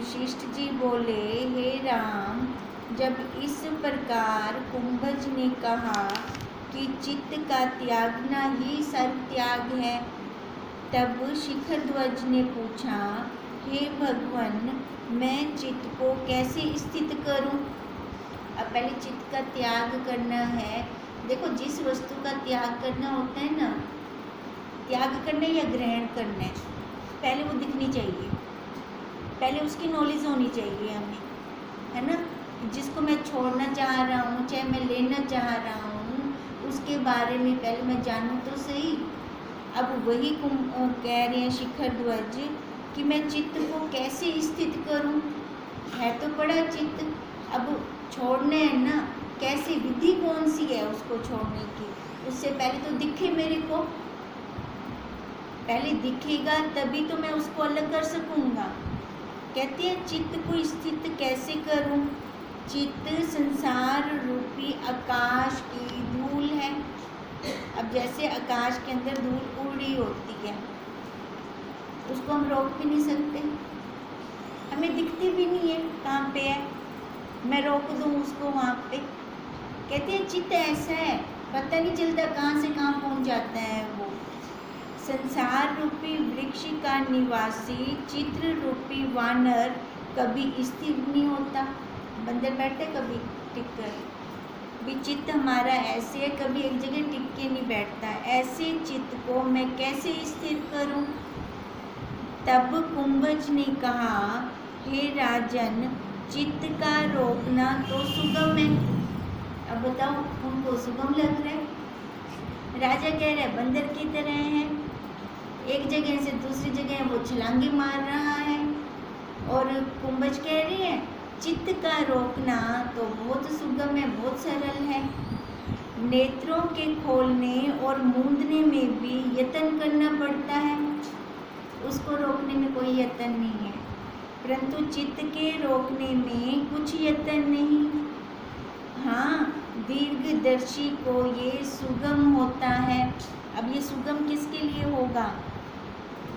वशिष्ठ जी बोले, हे राम, जब इस प्रकार कुंभज ने कहा कि चित्त का त्यागना ही सर्व त्याग है, तब शिखरध्वज ने पूछा, हे भगवान, मैं चित्त को कैसे स्थित करूं? अब पहले चित्त का त्याग करना है। देखो, जिस वस्तु का त्याग करना होता है ना, त्याग करना या ग्रहण करना है, पहले वो दिखनी चाहिए, पहले उसकी नॉलेज होनी चाहिए हमें, है ना। जिसको मैं छोड़ना चाह रहा हूँ, चाहे मैं लेना चाह रहा हूँ, उसके बारे में पहले मैं जानूँ तो सही। अब वही कह रहे हैं शिखरध्वज कि मैं चित्त को कैसे स्थित करूं? है तो पड़ा चित्त, अब छोड़ना है ना, कैसे, विधि कौन सी है उसको छोड़ने की? उससे पहले तो दिखे मेरे को, पहले दिखेगा तभी तो मैं उसको अलग कर सकूंगा। कहते हैं चित्त को स्थित कैसे करूं? चित्त संसार रूपी आकाश की धूल है। अब जैसे आकाश के अंदर धूल उड़ रही होती है, उसको हम रोक भी नहीं सकते, हमें दिखती भी नहीं है कहाँ पे है, मैं रोक दूँ उसको वहाँ पे। कहते हैं चित्त ऐसा है, पता नहीं चलता कहाँ से कहाँ पहुँच जाता है वो। संसार रूपी वृक्ष का निवासी चित्र रूपी वानर कभी स्थिर नहीं होता। बंदर बैठे कभी टिक कर, भी चित्त हमारा ऐसे है, कभी एक जगह टिक के नहीं बैठता। ऐसे चित्त को मैं कैसे स्थिर करूं? तब कुंभज ने कहा, हे राजन, चित्त का रोकना तो सुगम है। अब बताओ, उनको सुगम लग रहा है? राजा कह रहा है बंदर की तरह है, एक जगह से दूसरी जगह वो छलांगे मार रहा है, और कुंभज कह रही है चित्त का रोकना तो बहुत सुगम है, बहुत सरल है। नेत्रों के खोलने और मूंदने में भी यत्न करना पड़ता है, उसको रोकने में कोई यत्न नहीं है, परंतु चित्त के रोकने में कुछ यत्न नहीं। हाँ, दीर्घदर्शी को ये सुगम होता है। अब ये सुगम किसके लिए होगा?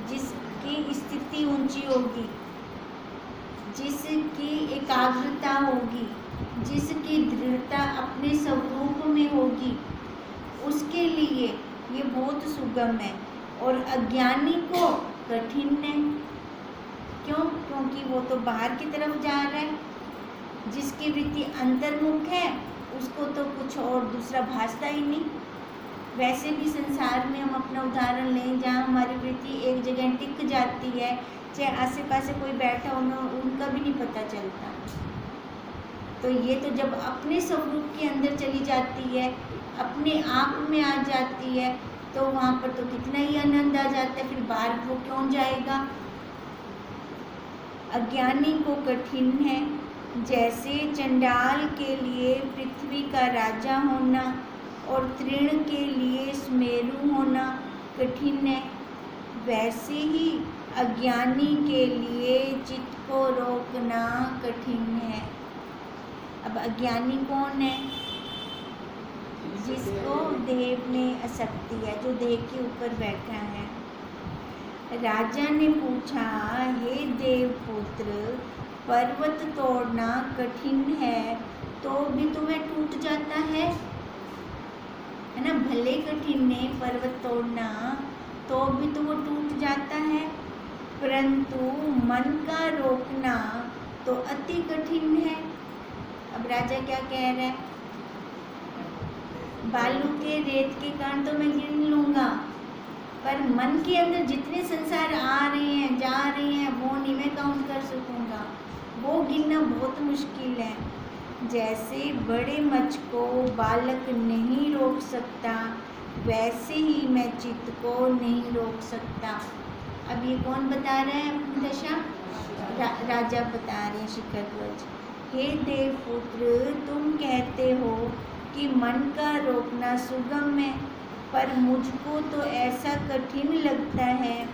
जिसकी स्थिति ऊंची होगी, जिसकी एकाग्रता होगी, जिसकी दृढ़ता अपने स्वरूप में होगी, उसके लिए ये बहुत सुगम है। और अज्ञानी को कठिन है। क्यों? क्योंकि वो तो बाहर की तरफ जा रहा है। जिसकी वृत्ति अंतर्मुख है उसको तो कुछ और दूसरा भासता ही नहीं। वैसे भी संसार में हम अपना उदाहरण लें, जहाँ हमारी वृत्ति एक जगह टिक जाती है, चाहे आसे पासे कोई बैठा हो ना, उनका भी नहीं पता चलता। तो ये तो जब अपने स्वरूप के अंदर चली जाती है, अपने आप में आ जाती है, तो वहाँ पर तो कितना ही आनंद आ जाता है, फिर बाहर वो क्यों जाएगा? अज्ञानी को कठिन है। जैसे चंडाल के लिए पृथ्वी का राजा होना और तृण के लिए सुमेरु होना कठिन है, वैसे ही अज्ञानी के लिए चित्त को रोकना कठिन है। अब अज्ञानी कौन है? जिसको देह में आसक्ति है, जो देह के ऊपर बैठा है। राजा ने पूछा, हे देवपुत्र, पर्वत तोड़ना कठिन है तो भी तुम्हें टूट जाता है ना? भले कठिन है पर्वत तोड़ना, तो भी तो वो टूट जाता है, परंतु मन का रोकना तो अति कठिन है। अब राजा क्या कह रहा है? बालू के रेत के कण तो मैं गिन लूँगा, पर मन के अंदर जितने संसार आ रहे हैं जा रहे हैं वो नहीं मैं काउंट कर सकूँगा, वो गिनना बहुत मुश्किल है। जैसे बड़े मच्छ को बालक नहीं रोक सकता, वैसे ही मैं चित्त को नहीं रोक सकता। अब ये कौन बता रहा है अपनी दशा? राजा बता रहे हैं शिखरध्वज। हे देवपुत्र, तुम कहते हो कि मन का रोकना सुगम है, पर मुझको तो ऐसा कठिन लगता है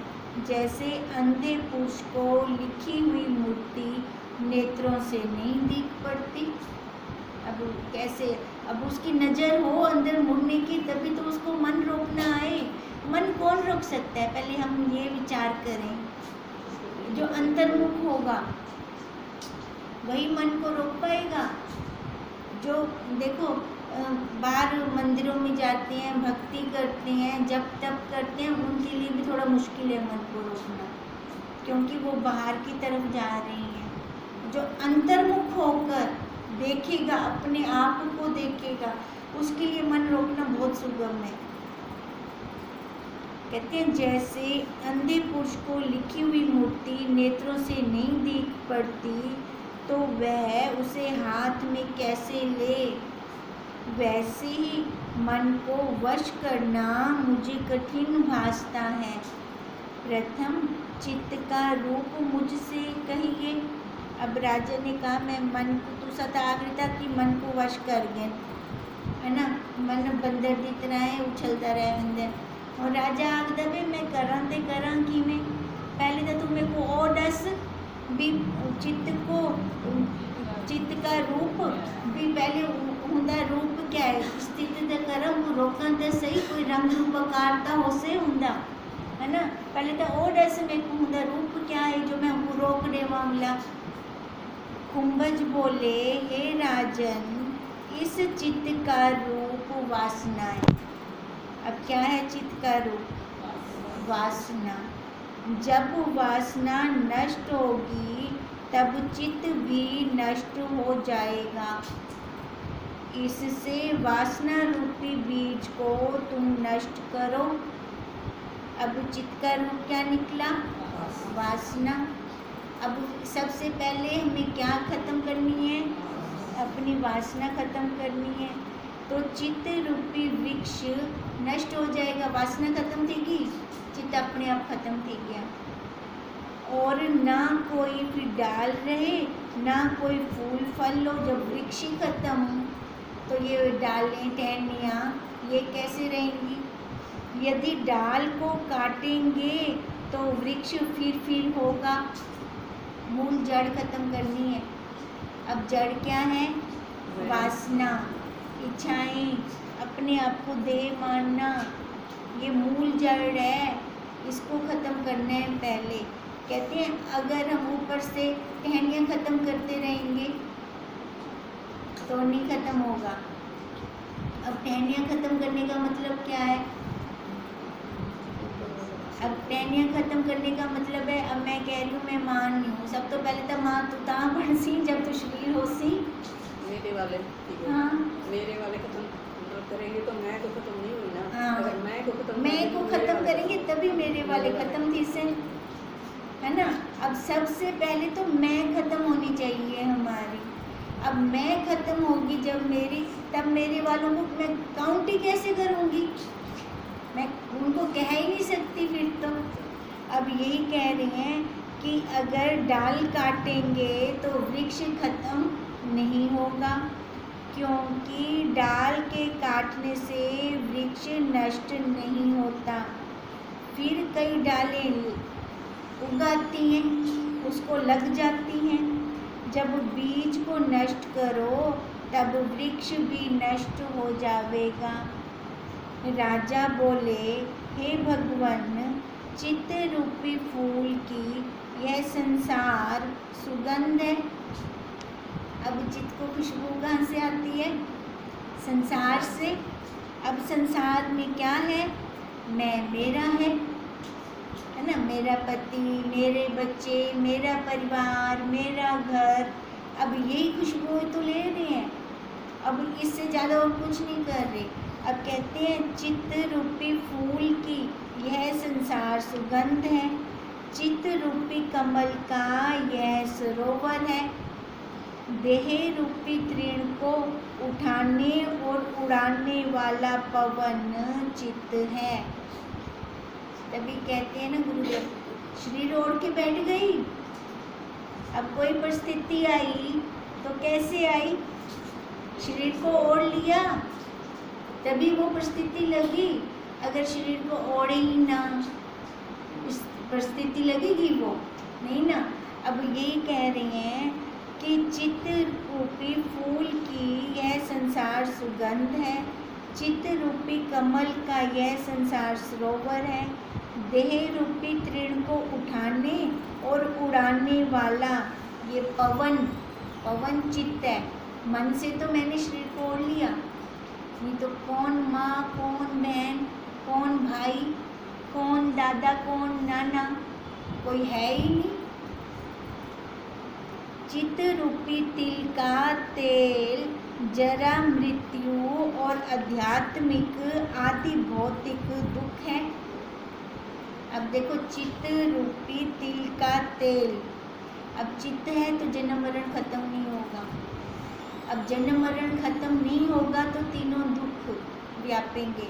जैसे अंधे पुरुष को लिखी हुई मूर्ति नेत्रों से नहीं दिख पड़ती। अब कैसे? अब उसकी नज़र हो अंदर मुड़ने की, तभी तो उसको मन रोकना आए। मन कौन रोक सकता है? पहले हम ये विचार करें। जो अंतर्मुख होगा, वही मन को रोक पाएगा। जो देखो बाहर मंदिरों में जाते हैं, भक्ति करते हैं, जप तप करते हैं, उनके लिए भी थोड़ा मुश्किल है मन को रोकना, क्योंकि वो बाहर की तरफ जा रही हैं। जो अंतर्मुख होकर देखेगा, अपने आप को देखेगा, उसके लिए मन रोकना बहुत सुगम है। कहते हैं जैसे अंधे पुरुष को लिखी हुई मूर्ति नेत्रों से नहीं दिख पड़ती तो वह उसे हाथ में कैसे ले, वैसे ही मन को वश करना मुझे कठिन भासता है। प्रथम चित्त का रूप मुझसे कहिए। अब राजा ने कहा मैं मन को तू सताग्रता कि मन को वश कर गए, है ना, मन बंदर की तरह है, उछलता रहे अंदर। और राजा आख दबे मैं करा कि मैं पहले तो तू मेरे को और दस भी चित्त का रूप भी पहले हुंदा रूप क्या है, स्थिति तो करम वो रोकन तो सही, कोई रंग रूप आकारता हो से हुंदा, है ना। पहले तो और दस मेरे को हुंदा रूप क्या है जो मैं हमको रोक दे मामला। कुंभज बोले हे राजन, इस चित्त का रूप वासना है। अब क्या है चित्त का रूप? वासना। जब वासना नष्ट होगी तब चित्त भी नष्ट हो जाएगा। इससे वासना रूपी बीज को तुम नष्ट करो। अब चित्त का रूप क्या निकला? वासना। अब सबसे पहले हमें क्या खत्म करनी है? अपनी वासना खत्म करनी है। तो चित्त रूपी वृक्ष नष्ट हो जाएगा, वासना खत्म थी, चित्त अपने आप खत्म थी गया, और ना कोई फिर डाल रहे ना कोई फूल फल लो। जब वृक्ष ही खत्म तो ये डालें टहनियाँ ये कैसे रहेंगी? यदि डाल को काटेंगे तो वृक्ष फिर होगा। मूल जड़ खत्म करनी है। अब जड़ क्या है? वासना, इच्छाएं, अपने आप को देह मानना, ये मूल जड़ है, इसको ख़त्म करना है पहले। कहते हैं अगर हम ऊपर से टहनियाँ ख़त्म करते रहेंगे तो नहीं ख़त्म होगा। अब टहनियाँ ख़त्म करने का मतलब क्या है? अब टहनियाँ ख़त्म करने का मतलब है, अब मैं कह रही हूँ मैं माँ नहीं हूँ, सब तो पहले तो माँ तू ता बन सी जब तू शरीर हो सी मेरे वाले, हाँ मेरे वाले खत्म करेंगे तो मैं तो खत्म नहीं हुई ना। हाँ, अगर मैं को खत्म करेंगे तभी मेरे वाले खत्म थी से, है ना। अब सबसे पहले तो मैं खत्म होनी चाहिए हमारी। अब मैं खत्म होगी जब मेरी, तब मेरे वालों को मैं काउंट ही कैसे करूँगी? मैं उनको कह ही नहीं सकती फिर तो। अब यही कह रहे हैं कि अगर डाल काटेंगे तो वृक्ष खत्म नहीं होगा, क्योंकि डाल के काटने से वृक्ष नष्ट नहीं होता। फिर कई डालें उगाती हैं, उसको लग जाती हैं। जब बीज को नष्ट करो तब वृक्ष भी नष्ट हो जाएगा। राजा बोले हे भगवान, चित्त रूपी फूल की यह संसार सुगंध है। अब चित्त को खुशबू कहाँ से आती है? संसार से। अब संसार में क्या है? मैं मेरा है ना, मेरा पति, मेरे बच्चे, मेरा परिवार, मेरा घर। अब यही खुशबू तो ले रहे हैं, अब इससे ज़्यादा और कुछ नहीं कर रहे। अब कहते हैं चित्त रूपी फूल की यह संसार सुगंध है, चित्त रूपी कमल का यह सरोवर है, देह रूपी तृण को उठाने और उड़ाने वाला पवन चित्त है। तभी कहते हैं ना गुरुदेव, शरीर ओढ़ के बैठ गई। अब कोई परिस्थिति आई तो कैसे आई? शरीर को ओढ़ लिया तभी वो परिस्थिति लगी। अगर शरीर को ओढ़े ही ना, परिस्थिति लगेगी वो नहीं ना। अब यही कह रहे हैं कि चित्त रूपी फूल की यह संसार सुगंध है, चित्त रूपी कमल का यह संसार सरोवर है, देह रूपी तृण को उठाने और उड़ाने वाला ये पवन पवन चित्त है, मन से तो मैंने शरीर को ओढ़ लिया, नहीं तो कौन माँ, कौन बहन, कौन भाई, कौन दादा, कौन नाना, कोई है ही नहीं। चित्त रूपी तिल का तेल जरा मृत्यु और आध्यात्मिक आदि भौतिक दुख है। अब देखो, चित्त रूपी तिल का तेल, अब चित्त है तो जन्म मरण खत्म नहीं होगा। अब जन्म मरण खत्म नहीं होगा तो तीनों दुख व्यापेंगे,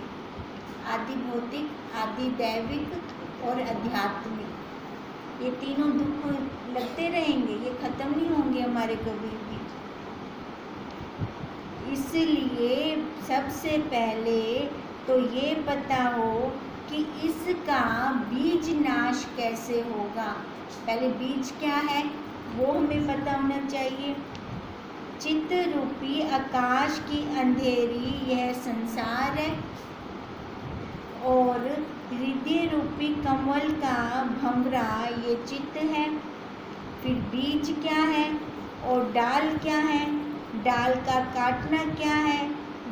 आदि भौतिक, आदि दैविक और आध्यात्मिक। ये तीनों दुख लगते रहेंगे, ये खत्म नहीं होंगे हमारे कभी भी। इसलिए सबसे पहले तो ये पता हो कि इसका बीज नाश कैसे होगा। पहले बीज क्या है वो हमें पता होना चाहिए। चित्त रूपी आकाश की अंधेरी यह संसार है, और हृदय रूपी कमल का भंवरा ये चित्त है। फिर बीज क्या है और डाल क्या है, डाल का काटना क्या है,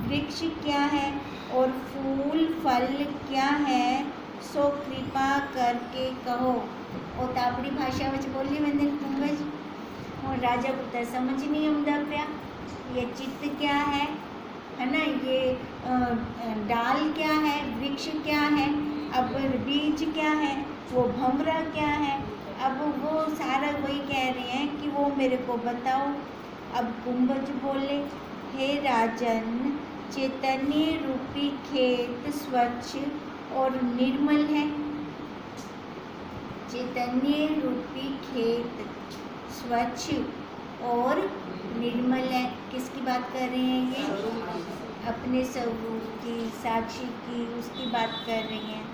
वृक्ष क्या है और फूल फल क्या है, सो कृपा करके कहो। और तापड़ी भाषा में बोली मैंने कुंभज और राजा को तो समझ नहीं आਉਂਦਾ ਪਿਆ। ये चित्त क्या है ना, ये डाल क्या है, वृक्ष क्या है, अब बीज क्या है, वो भंवरा क्या है। अब वो सारा वही कह रहे हैं कि वो मेरे को बताओ। अब कुंभज बोले, हे राजन, चैतन्य रूपी खेत स्वच्छ और निर्मल है। चैतन्य रूपी खेत स्वच्छ और निर्मल है। किसकी बात कर रहे हैं ये? अपने स्वरूप की, साक्षी की, उसकी बात कर रही हैं।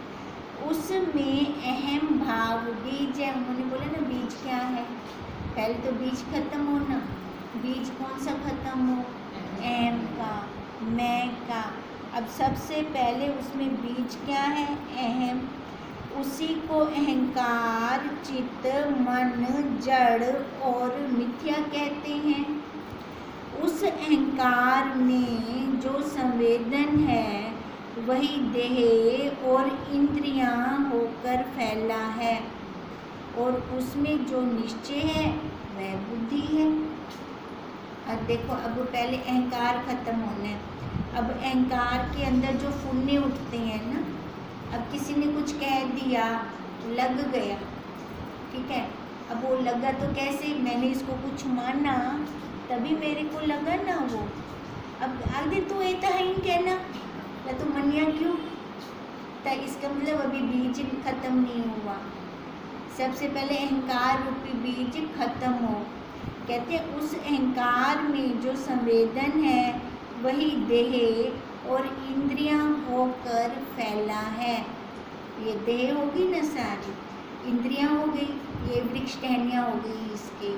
उसमें अहम भाव बीज है। उन्होंने बोला ना बीज क्या है, पहले तो बीज खत्म हो ना। बीज कौन सा खत्म हो? अहम का, मैं का। अब सबसे पहले उसमें बीज क्या है? अहम। उसी को अहंकार, चित्त, मन, जड़ और मिथ्या कहते हैं। उस अहंकार में जो संवेदन है वही देह और इंद्रियां होकर फैला है, और उसमें जो निश्चय है वह बुद्धि है। अब देखो, अब पहले अहंकार खत्म होना है। अब अहंकार के अंदर जो फुन्ने उठते हैं ना, अब किसी ने कुछ कह दिया, लग गया, ठीक है। अब वो लगा तो कैसे, मैंने इसको कुछ माना तभी मेरे को लगा ना वो। अब आगे तो ये तो ही कहना या तो मनिया क्यों, तो इसका मतलब अभी बीज खत्म नहीं हुआ। सबसे पहले अहंकार रूपी बीज खत्म हो। कहते हैं उस अहंकार में जो संवेदन है वही देह और इंद्रियां होकर फैला है। ये देह होगी ना सारी, इंद्रियां हो गई, ये वृक्ष टहनियाँ हो गई इसके,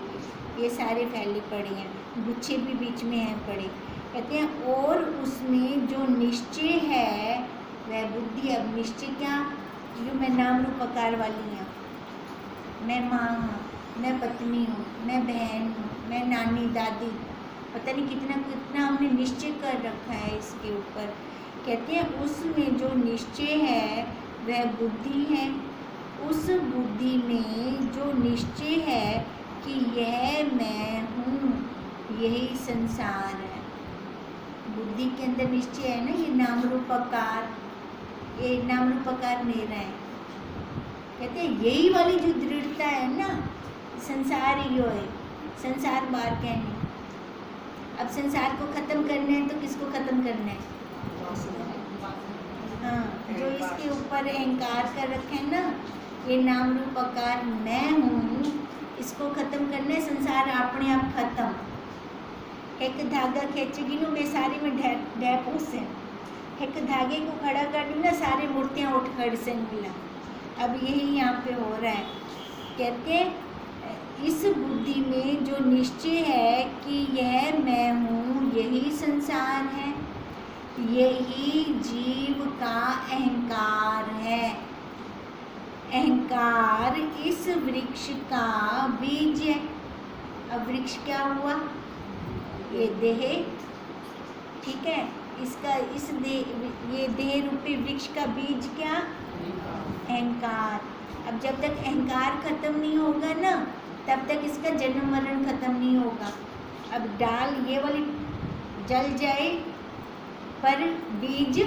ये सारे फैले पड़े हैं, गुच्छे भी बीच में हैं पड़े। कहते हैं और उसमें जो निश्चय है वह बुद्धि। अब निश्चय क्या, जो मैं नाम रूप आकार वाली हूँ, मैं माँ हूँ, मैं पत्नी हूँ, मैं बहन हूँ, मैं नानी दादी, पता नहीं कितना कितना हमने निश्चय कर रखा है इसके ऊपर। कहते हैं उसमें जो निश्चय है वह बुद्धि है। उस बुद्धि में जो निश्चय है कि यह मैं हूँ, यही संसार है। बुद्धि के अंदर निश्चय है ना, ये नाम रूप आकार, ये नाम रूप आकार मेरा है। कहते हैं यही वाली जो दृढ़ता है ना, संसार ही है, संसार बार कहने। अब संसार को खत्म करना है तो किसको खत्म करना है? हाँ, जो इसके ऊपर अहंकार कर रखे हैं ना, ये नाम रूप आकार मैं हूँ, इसको खत्म करना है। संसार अपने आप खत्म। एक धागा खींचेगी ना, वे सारे में ढैप से एक धागे को खड़ा कर दूँ ना, सारी मूर्तियाँ उठ खड़ से मिला। अब यही यहाँ पे हो रहा है। कहते हैं इस बुद्धि में जो निश्चय है कि यह मैं हूँ, यही संसार है, यही जीव का अहंकार है। अहंकार इस वृक्ष का बीज है। अब वृक्ष क्या हुआ? ये देह, ठीक है। इसका ये देह रूपी वृक्ष का बीज क्या? अहंकार। अब जब तक अहंकार खत्म नहीं होगा ना, तब तक इसका जन्म मरण खत्म नहीं होगा। अब डाल ये वाली जल जाए पर बीज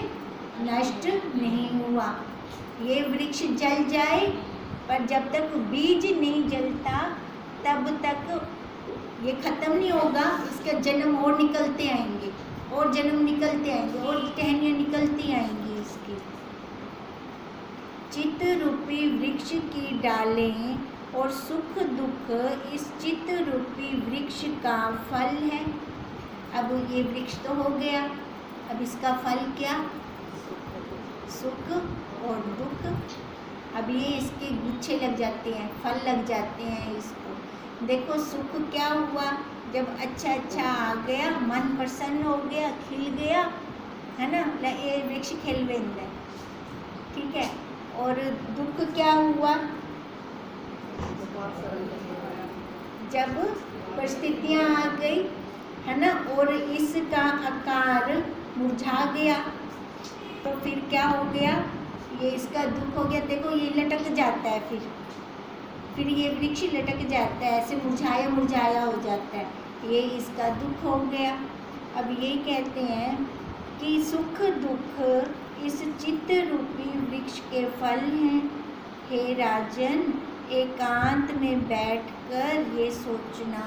नष्ट नहीं हुआ, ये वृक्ष जल जाए पर जब तक बीज नहीं जलता तब तक ये खत्म नहीं होगा। इसका जन्म और निकलते आएंगे, और जन्म निकलते आएंगे, और टहनियाँ निकलती आएंगी इसकी। चित्त रूपी वृक्ष की डालें और सुख दुख इस चित्त रूपी वृक्ष का फल है। अब ये वृक्ष तो हो गया, अब इसका फल क्या? सुख और दुख। अब ये इसके गुच्छे लग जाते हैं, फल लग जाते हैं इसको। देखो सुख क्या हुआ, जब अच्छा अच्छा आ गया, मन प्रसन्न हो गया, खिल गया, है ना, ये वृक्ष खिल वेंदा, ठीक है। और दुख क्या हुआ? जब परिस्थितियाँ आ गई, है ना, और इसका आकार मुरझा गया, तो फिर क्या हो गया? ये इसका दुख हो गया। देखो ये लटक जाता है, फिर ये वृक्ष लटक जाता है, ऐसे मुरझाया मुरझाया हो जाता है, ये इसका दुख हो गया। अब ये कहते हैं कि सुख दुख इस चित्त रूपी वृक्ष के फल हैं। हे राजन, एकांत में बैठकर ये सोचना।